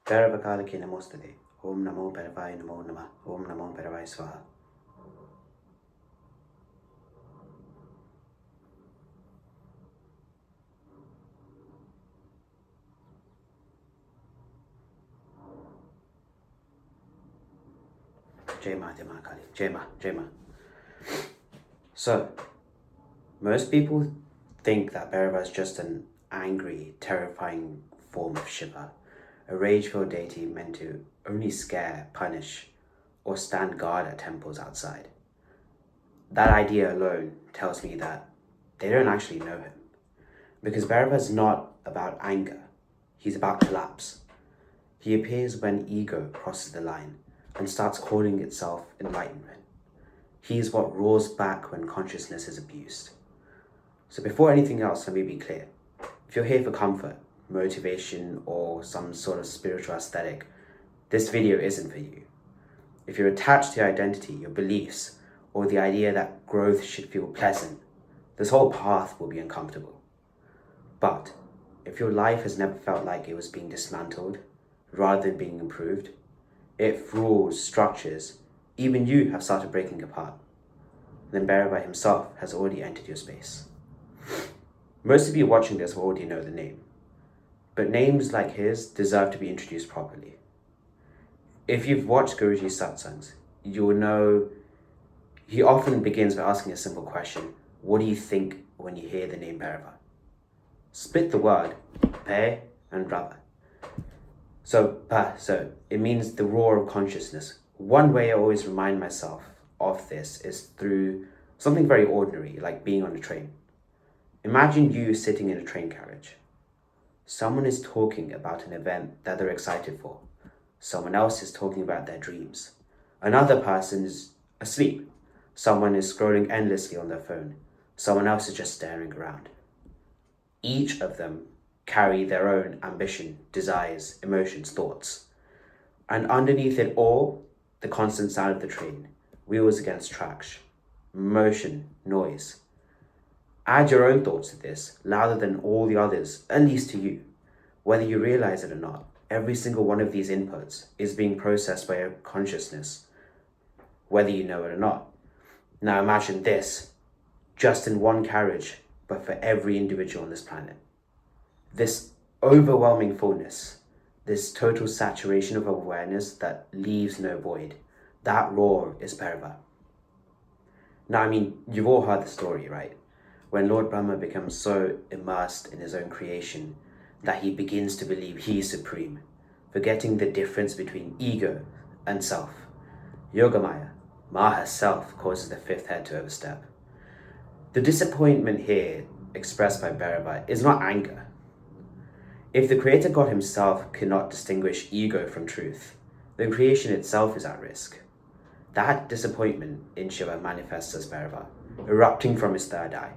BhairavaKalikeNamosthute. Om Namo Bhairavaya Namo Namah. Om Namo Bhairavaya Swaha. Maa Adyamahakali. Maa. So, most people think that Bhairava is just an angry, terrifying form of Shiva, a rage-filled deity meant to only scare, punish, or stand guard at temples outside. That idea alone tells me that they don't actually know him. Because Bhairava is not about anger, he's about collapse. He appears when ego crosses the line and starts calling itself enlightenment. He is what roars back when consciousness is abused. So before anything else, let me be clear. If you're here for comfort, motivation, or some sort of spiritual aesthetic, this video isn't for you. If you're attached to your identity, your beliefs, or the idea that growth should feel pleasant, this whole path will be uncomfortable. But if your life has never felt like it was being dismantled rather than being improved, if rules, structures, even you have started breaking apart, then Bhairava himself has already entered your space. Most of you watching this will already know the name, but names like his deserve to be introduced properly. If you've watched Guruji's satsangs, you will know he often begins by asking a simple question: what do you think when you hear the name Bhairava? Split the word Bhair and Rava. So it means the roar of consciousness. One way I always remind myself of this is through something very ordinary, like being on a train. Imagine you sitting in a train carriage. Someone is talking about an event that they're excited for. Someone else is talking about their dreams. Another person is asleep. Someone is scrolling endlessly on their phone. Someone else is just staring around. Each of them carry their own ambition, desires, emotions, thoughts. And underneath it all, the constant sound of the train, wheels against tracks, motion, noise. Add your own thoughts to this, louder than all the others, at least to you. Whether you realize it or not, every single one of these inputs is being processed by your consciousness, whether you know it or not. Now imagine this, just in one carriage, but for every individual on this planet. This overwhelming fullness, this total saturation of awareness that leaves no void, that roar is Bhairava. Now, you've all heard the story, right? When Lord Brahma becomes so immersed in his own creation that he begins to believe he is supreme, forgetting the difference between ego and self. Yogamaya, Ma herself, causes the fifth head to overstep. The disappointment here expressed by Bhairava is not anger. If the creator God himself cannot distinguish ego from truth, then creation itself is at risk. That disappointment in Shiva manifests as Bhairava, erupting from his third eye.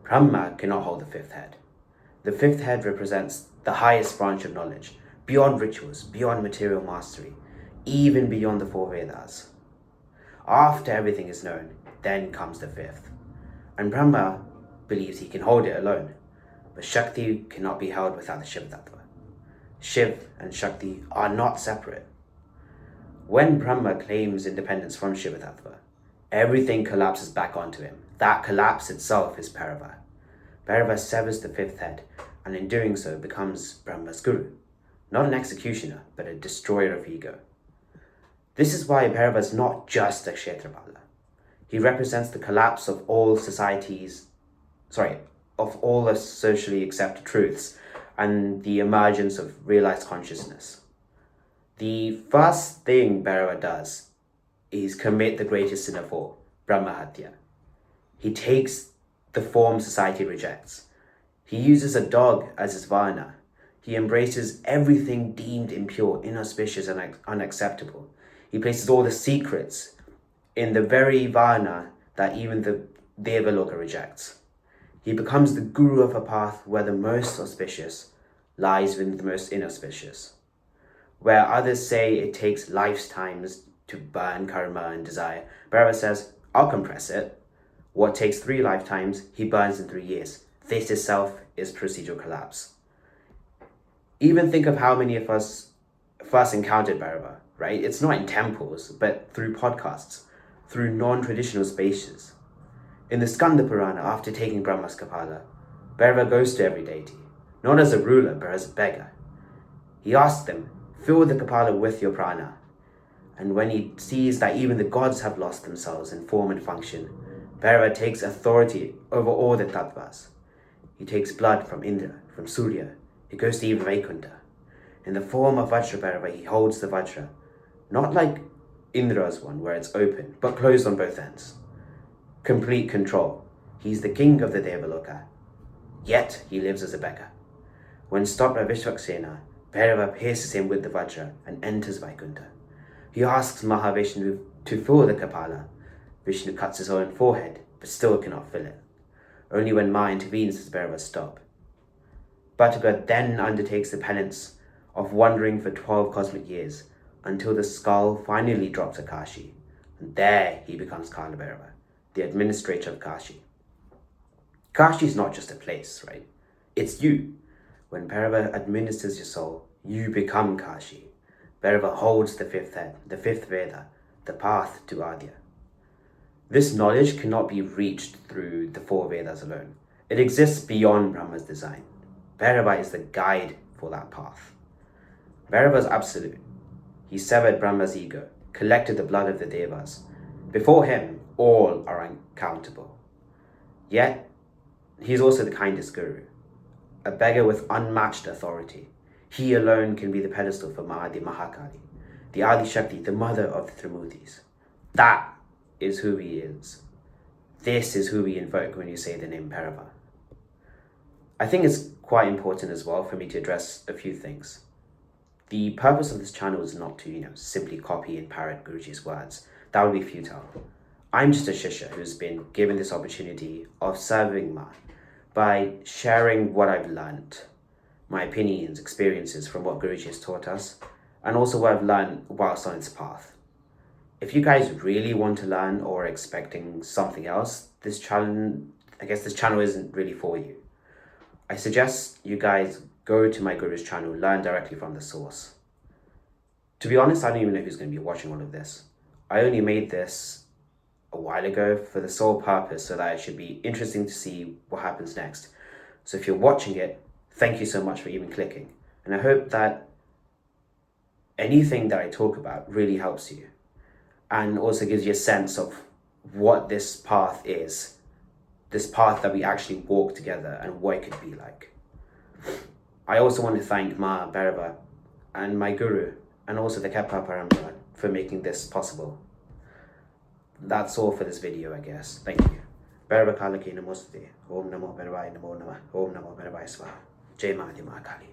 Brahma cannot hold the fifth head. The fifth head represents the highest branch of knowledge, beyond rituals, beyond material mastery, even beyond the four Vedas. After everything is known, then comes the fifth. And Brahma believes he can hold it alone. But Shakti cannot be held without the Shiva Tattva. Shiv and Shakti are not separate. When Brahma claims independence from Shiva Tattva, everything collapses back onto him. That collapse itself is Bhairava. Bhairava severs the fifth head, and in doing so becomes Brahma's guru. Not an executioner, but a destroyer of ego. This is why Bhairava is not just a Kshetrapala. He represents the collapse of all of all the socially accepted truths and the emergence of realized consciousness. The first thing Bhairava does is commit the greatest sin of all, Brahmahatya. He takes the form society rejects. He uses a dog as his varna. He embraces everything deemed impure, inauspicious, and unacceptable. He places all the secrets in the very varna that even the Devaloka rejects. He becomes the guru of a path where the most auspicious lies with the most inauspicious. Where others say it takes lifetimes to burn karma and desire, Bhairava says, I'll compress it. What takes 3 lifetimes, he burns in 3 years. This itself is procedural collapse. Even think of how many of us first encountered Bhairava, right? It's not in temples, but through podcasts, through non-traditional spaces. In the Skanda Purana, after taking Brahma's Kapala, Bhairava goes to every deity, not as a ruler, but as a beggar. He asks them, fill the Kapala with your prana. And when he sees that even the gods have lost themselves in form and function, Bhairava takes authority over all the tattvas. He takes blood from Indra, from Surya. He goes to even Vaikuntha. In the form of Vajra Bhairava, he holds the Vajra, not like Indra's one, where it's open, but closed on both ends. Complete control. He's the king of the Devaloka, yet he lives as a beggar. When stopped by Vishwaksena, Bhairava pierces him with the Vajra and enters Vaikuntha. He asks Mahavishnu to fill the Kapala. Vishnu cuts his own forehead, but still cannot fill it. Only when Ma intervenes does Bhairava stop. Bhattuga then undertakes the penance of wandering for 12 cosmic years until the skull finally drops at Kashi. And there he becomes Kala Bhairava, the administrator of Kashi. Kashi is not just a place, right? It's you. When Bhairava administers your soul, you become Kashi. Bhairava holds the fifth head, the fifth Veda, the path to Adya. This knowledge cannot be reached through the four Vedas alone. It exists beyond Brahma's design. Bhairava is the guide for that path. Bhairava is absolute. He severed Brahma's ego, collected the blood of the Devas. Before him, all are uncountable. Yet, he is also the kindest guru, a beggar with unmatched authority. He alone can be the pedestal for Maa Adyamahakali, the Adi Shakti, the mother of the Trimurtis. That is who he is. This is who we invoke when you say the name Bhairava. I think it's quite important as well for me to address a few things. The purpose of this channel is not to, simply copy and parrot Guruji's words. That would be futile. I'm just a Shishya who's been given this opportunity of serving Ma by sharing what I've learned, my opinions, experiences from what Guruji has taught us, and also what I've learned whilst on its path. If you guys really want to learn or are expecting something else, this channel isn't really for you. I suggest you guys go to my Guru's channel, learn directly from the source. To be honest, I don't even know who's going to be watching all of this. I only made this a while ago for the sole purpose so that it should be interesting to see what happens next. So if you're watching it, thank you so much for even clicking. And I hope that anything that I talk about really helps you and also gives you a sense of what this path is, this path that we actually walk together and what it could be like. I also want to thank Ma, Bhairava, and my Guru, and also the Khepa Parampara for making this possible. That's all for this video, I guess. Thank you. BhairavaKalikeNamosthute. Om Namo Bhairavaye Namo Namah. Om Namo Bhairavaye Swaha. Jai Maa Adyamahakali.